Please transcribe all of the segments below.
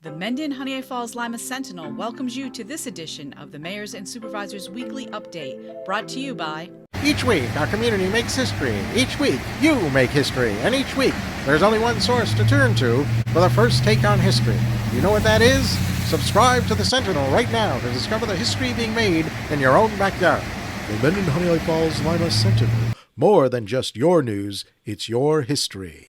The Mendon-Honeoye Falls-Lima Sentinel welcomes you to this edition of the Mayors and Supervisors Weekly Update, brought to you by... Each week, our community makes history. Each week, you make history. And each week, there's only one source to turn to for the first take on history. You know what that is? Subscribe to the Sentinel right now to discover the history being made in your own backyard. The Mendon-Honeoye Falls-Lima Sentinel. More than just your news, it's your history.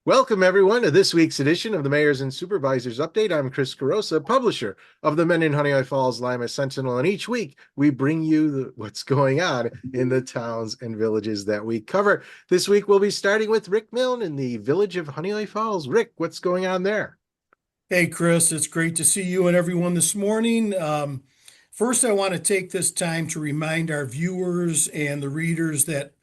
Welcome, everyone, to this week's edition of the Mayors and Supervisors Update. I'm Chris Carosa, publisher of the Mendon-Honeoye Falls-Lima Sentinel, and each week we bring you what's going on in the towns and villages that we cover. This week we'll be starting with Rick Milne in the village of Honeoye Falls. Rick, what's going on there? Hey, Chris, it's great to see you and everyone this morning. First, I want to take this time to remind our viewers and the readers that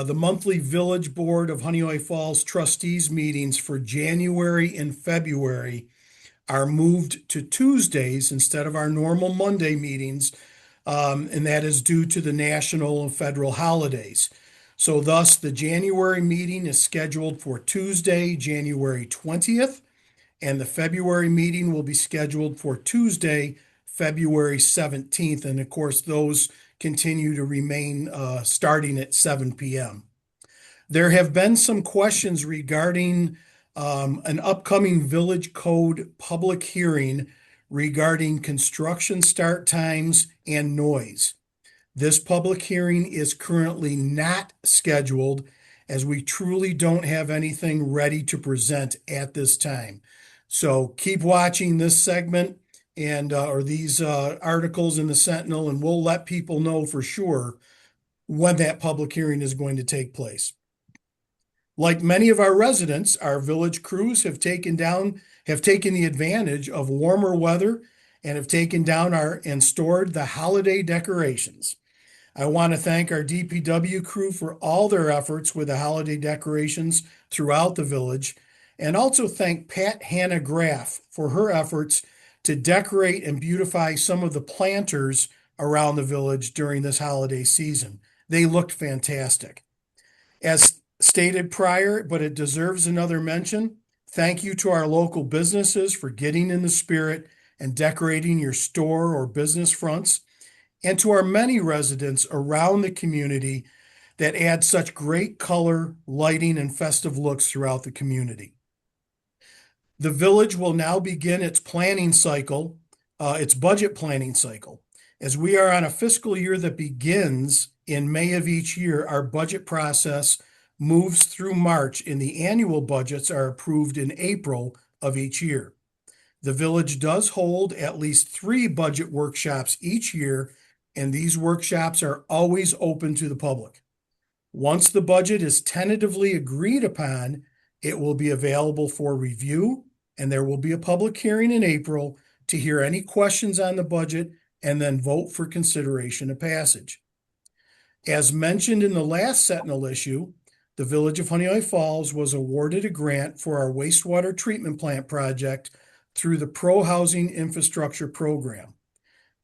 the monthly Village Board of Honeoye Falls Trustees meetings for January and February are moved to Tuesdays instead of our normal Monday meetings, and that is due to the national and federal holidays. So thus, the January meeting is scheduled for Tuesday, January 20th, and the February meeting will be scheduled for Tuesday, February 17th. And of course, those continue to remain starting at 7 p.m. There have been some questions regarding an upcoming Village Code public hearing regarding construction start times and noise. This public hearing is currently not scheduled, as we truly don't have anything ready to present at this time. So keep watching this segment and or these articles in the Sentinel, and we'll let people know for sure when that public hearing is going to take place. Like many of our residents, our village crews have taken the advantage of warmer weather and have taken down and stored the holiday decorations. I want to thank our DPW crew for all their efforts with the holiday decorations throughout the village, and also thank Pat Hannah Graff for her efforts to decorate and beautify some of the planters around the village during this holiday season. They looked fantastic. As stated prior, but it deserves another mention, thank you to our local businesses for getting in the spirit and decorating your store or business fronts, and to our many residents around the community that add such great color, lighting, and festive looks throughout the community. The village will now begin its planning cycle, its budget planning cycle. As we are on a fiscal year that begins in May of each year, our budget process moves through March, and the annual budgets are approved in April of each year. The village does hold at least 3 budget workshops each year, and these workshops are always open to the public. Once the budget is tentatively agreed upon, it will be available for review, and there will be a public hearing in April to hear any questions on the budget and then vote for consideration of passage. As mentioned in the last Sentinel issue, the Village of Honeoye Falls was awarded a grant for our wastewater treatment plant project through the Pro Housing Infrastructure Program.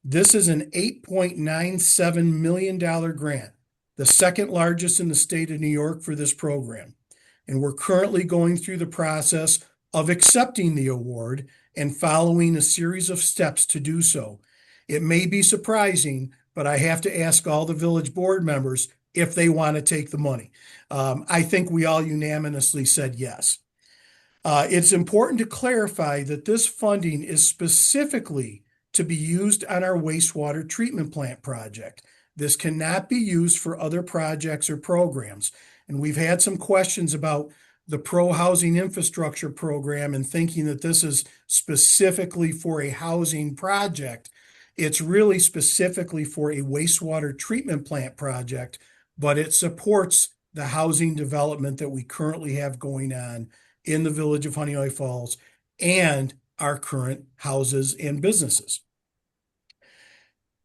This is an $8.97 million grant, the second largest in the state of New York for this program. And we're currently going through the process of accepting the award and following a series of steps to do so. It may be surprising, but I have to ask all the village board members if they want to take the money. I think we all unanimously said yes. It's important to clarify that this funding is specifically to be used on our wastewater treatment plant project. This cannot be used for other projects or programs. And we've had some questions about the Pro Housing Infrastructure Program and thinking that this is specifically for a housing project. It's really specifically for a wastewater treatment plant project, but it supports the housing development that we currently have going on in the village of Honeoye Falls and our current houses and businesses.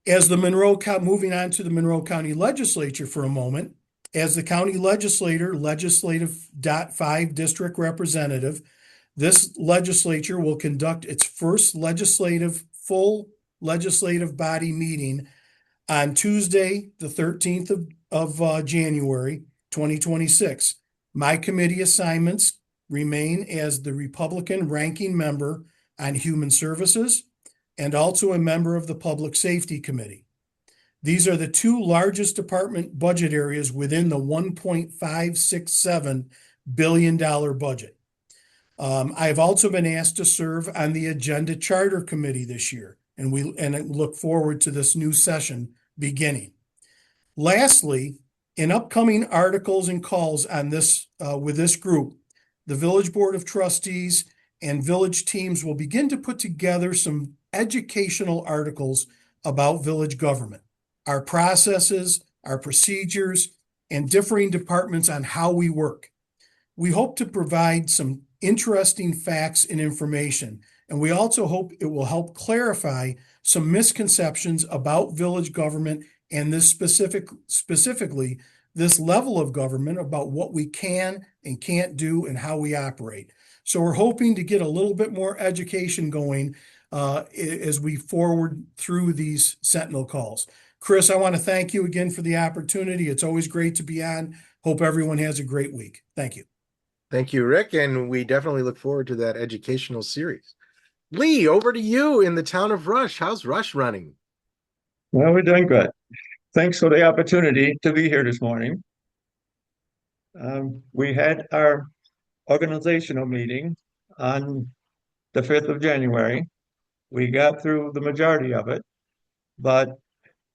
As moving on to the Monroe County Legislature for a moment, as the county legislator, legislative 5 district representative, this legislature will conduct its first full legislative body meeting on Tuesday, the 13th of January, 2026. My committee assignments remain as the Republican ranking member on Human Services, and also a member of the Public Safety Committee. These are the two largest department budget areas within the $1.567 billion budget. I have also been asked to serve on the Agenda Charter Committee this year, and I look forward to this new session beginning. Lastly, in upcoming articles and calls on this with this group, the Village Board of Trustees and village teams will begin to put together some educational articles about village government, our processes, our procedures, and differing departments on how we work. We hope to provide some interesting facts and information, and we also hope it will help clarify some misconceptions about village government and this specifically this level of government, about what we can and can't do and how we operate. So we're hoping to get a little bit more education going as we forward through these Sentinel calls. Chris, I want to thank you again for the opportunity. It's always great to be on. Hope everyone has a great week. Thank you. Thank you, Rick, and we definitely look forward to that educational series. Lee, over to you in the town of Rush. How's Rush running? Well, we're doing good. Thanks for the opportunity to be here this morning. We had our organizational meeting on the 5th of January. We got through the majority of it, but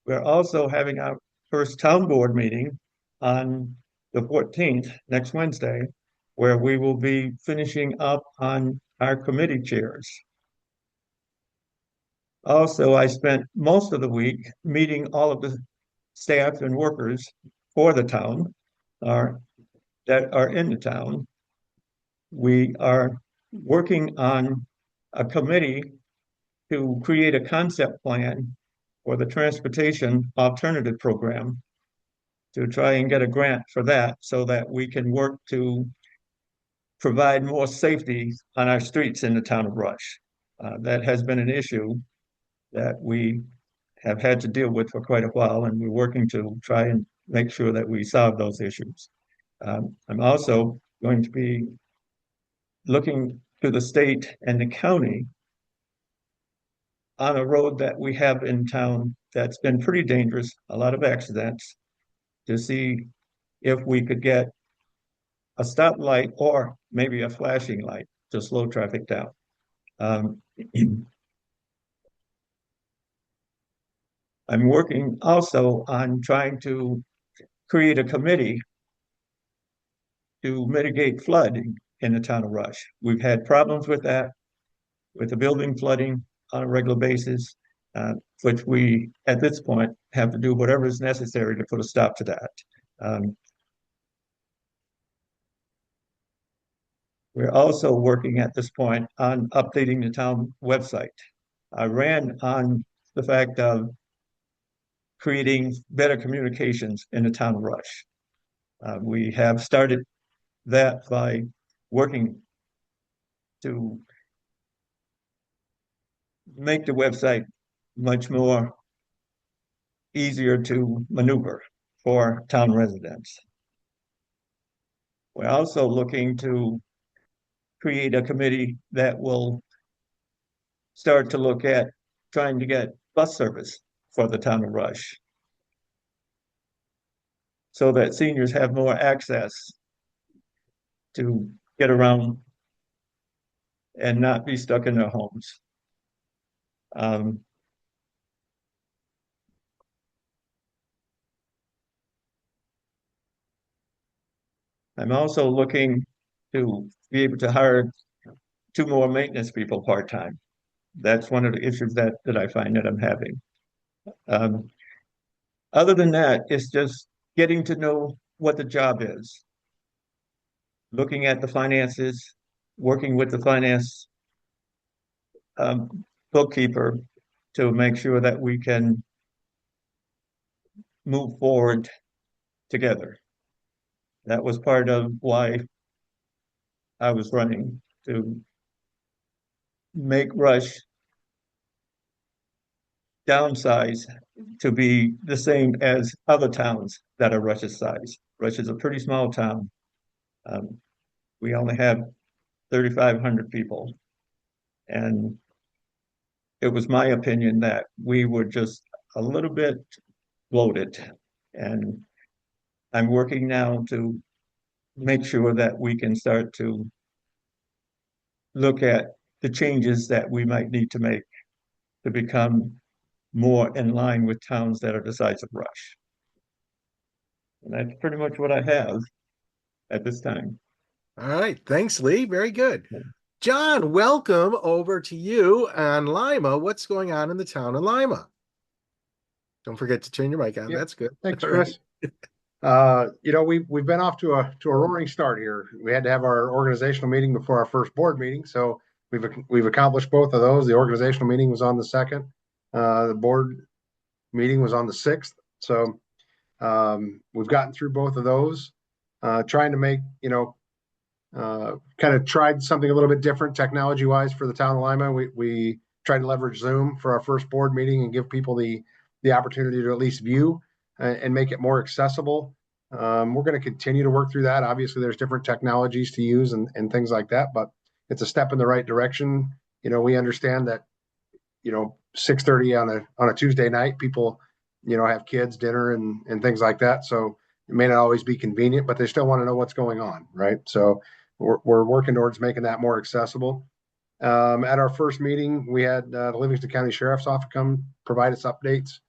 we're also having our first town board meeting on the 14th, next Wednesday, where we will be finishing up on our committee chairs. Also, I spent most of the week meeting all of the staff and workers for the town that are in the town. We are working on a committee to create a concept plan for the transportation alternative program to try and get a grant for that so that we can work to provide more safety on our streets in the town of Rush. That has been an issue that we have had to deal with for quite a while, and we're working to try and make sure that we solve those issues. I'm also going to be looking to the state and the county on a road that we have in town that's been pretty dangerous, a lot of accidents, to see if we could get a stoplight or maybe a flashing light to slow traffic down. I'm working also on trying to create a committee to mitigate flooding in the town of Rush. We've had problems with that, with the building flooding on a regular basis, which we, at this point, have to do whatever is necessary to put a stop to that. We're also working at this point on updating the town website. I ran on the fact of creating better communications in the town of Rush. We have started that by working to make the website much more easier to maneuver for town residents. We're also looking to create a committee that will start to look at trying to get bus service for the town of Rush so that seniors have more access to get around and not be stuck in their homes. I'm also looking to be able to hire 2 more maintenance people part-time. That's one of the issues that I find that I'm having. Other than that, it's just getting to know what the job is, looking at the finances, working with the finance bookkeeper to make sure that we can move forward together. That was part of why I was running, to make Rush downsize to be the same as other towns that are Rush's size. Rush is a pretty small town. We only have 3,500 people. And it was my opinion that we were just a little bit bloated. And I'm working now to make sure that we can start to look at the changes that we might need to make to become more in line with towns that are the size of Rush. And that's pretty much what I have at this time. All right. Thanks, Lee. Very good. John, welcome over to you on Lima. What's going on in the town of Lima? Don't forget to turn your mic on. Yep. That's good. Thanks, All Chris. We've been off to a roaring start here. We had to have our organizational meeting before our first board meeting, so we've accomplished both of those. The organizational meeting was on the 2nd. The board meeting was on the 6th. So we've gotten through both of those. Trying to make, kind of tried something a little bit different technology-wise for the town of Lima. We tried to leverage Zoom for our first board meeting and give people the opportunity to at least view and make it more accessible. We're going to continue to work through that. Obviously, there's different technologies to use and things like that, but it's a step in the right direction. We understand that, 6:30 on a Tuesday night, people, have kids, dinner and things like that. So it may not always be convenient, but they still want to know what's going on, right? So we're working towards making that more accessible. At our first meeting, we had the Livingston County Sheriff's Office come provide us updates,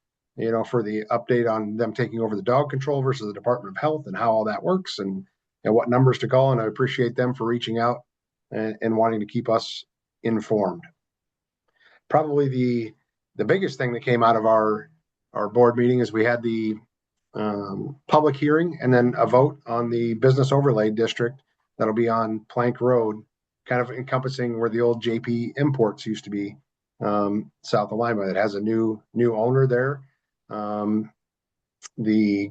for the update on them taking over the dog control versus the Department of Health and how all that works and what numbers to call. And I appreciate them for reaching out and wanting to keep us informed. Probably the biggest thing that came out of our board meeting is we had the public hearing and then a vote on the business overlay district that'll be on Plank Road, kind of encompassing where the old JP Imports used to be, south of Lima. It has a new owner there. The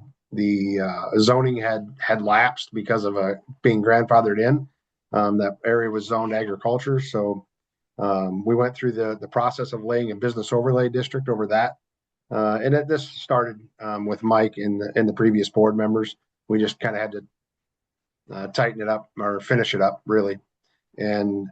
zoning had lapsed because of being grandfathered in. That area was zoned agriculture, so we went through the process of laying a business overlay district over that. And this started with Mike and the previous board members. We just kind of had to tighten it up or finish it up, really. And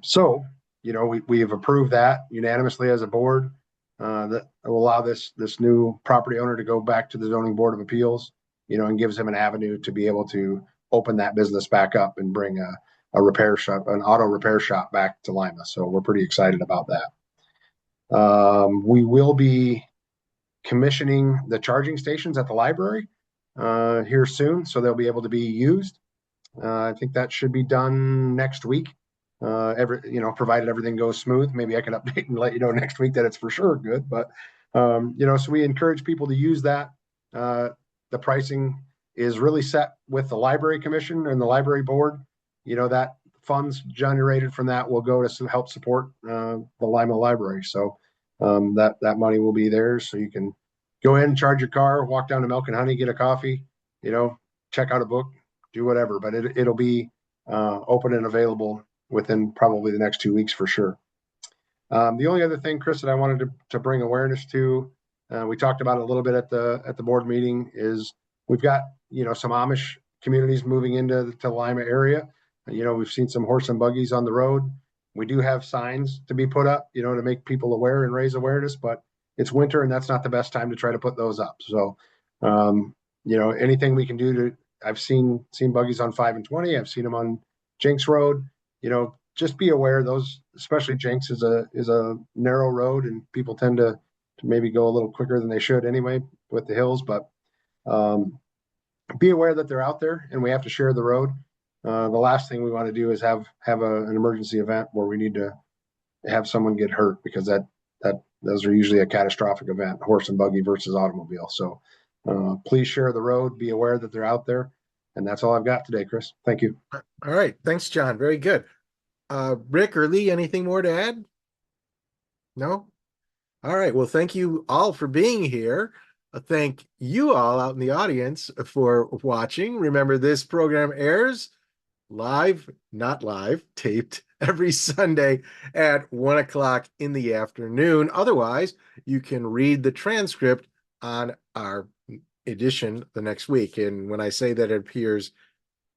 so, we have approved that unanimously as a board. That will allow this new property owner to go back to the Zoning Board of Appeals, and gives him an avenue to be able to open that business back up and bring a repair shop, an auto repair shop back to Lima. So we're pretty excited about that. We will be commissioning the charging stations at the library here soon, so they'll be able to be used. I think that should be done next week. Provided everything goes smooth. Maybe I can update and let you know next week that it's for sure good. But so we encourage people to use that. The pricing is really set with the Library Commission and the Library Board. That funds generated from that will go to help support the Lima Library. So that money will be there, so you can go in, charge your car, walk down to Milk and Honey, get a coffee, check out a book, do whatever. But it'll be open and available within probably the next 2 weeks for sure. The only other thing, Chris, that I wanted to bring awareness to, we talked about it a little bit at the board meeting, is we've got some Amish communities moving into the Lima area. We've seen some horse and buggies on the road. We do have signs to be put up, to make people aware and raise awareness, but it's winter and that's not the best time to try to put those up. So, anything we can do I've seen buggies on 5 and 20. I've seen them on Jinx Road. Just be aware, those, especially Jinx is a narrow road and people tend to maybe go a little quicker than they should anyway with the hills, but be aware that they're out there and we have to share the road. The last thing we want to do is have an emergency event where we need to have someone get hurt, because those are usually a catastrophic event, horse and buggy versus automobile. So please share the road, be aware that they're out there. And that's all I've got today, Chris. Thank you. All right. Thanks, John. Very good. Rick or Lee, anything more to add? No? All right. Well, thank you all for being here. Thank you all out in the audience for watching. Remember, this program airs live, not live, taped every Sunday at 1 o'clock in the afternoon. Otherwise, you can read the transcript on our edition the next week. And when I say that it appears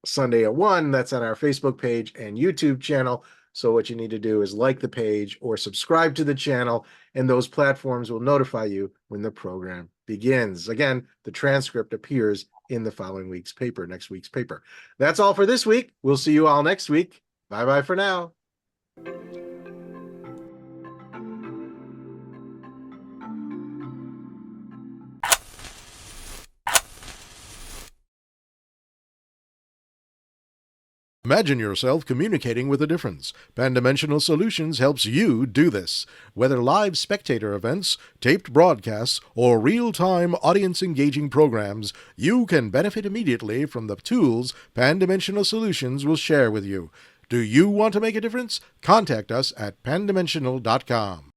Sunday at 1, that's on our Facebook page and YouTube channel. So what you need to do is like the page or subscribe to the channel, and those platforms will notify you when the program begins. Again, the transcript appears in the following week's paper, next week's paper. That's all for this week. We'll see you all next week. Bye-bye for now. Imagine yourself communicating with a difference. Pan-Dimensional Solutions helps you do this. Whether live spectator events, taped broadcasts, or real-time audience-engaging programs, you can benefit immediately from the tools Pan-Dimensional Solutions will share with you. Do you want to make a difference? Contact us at pandimensional.com.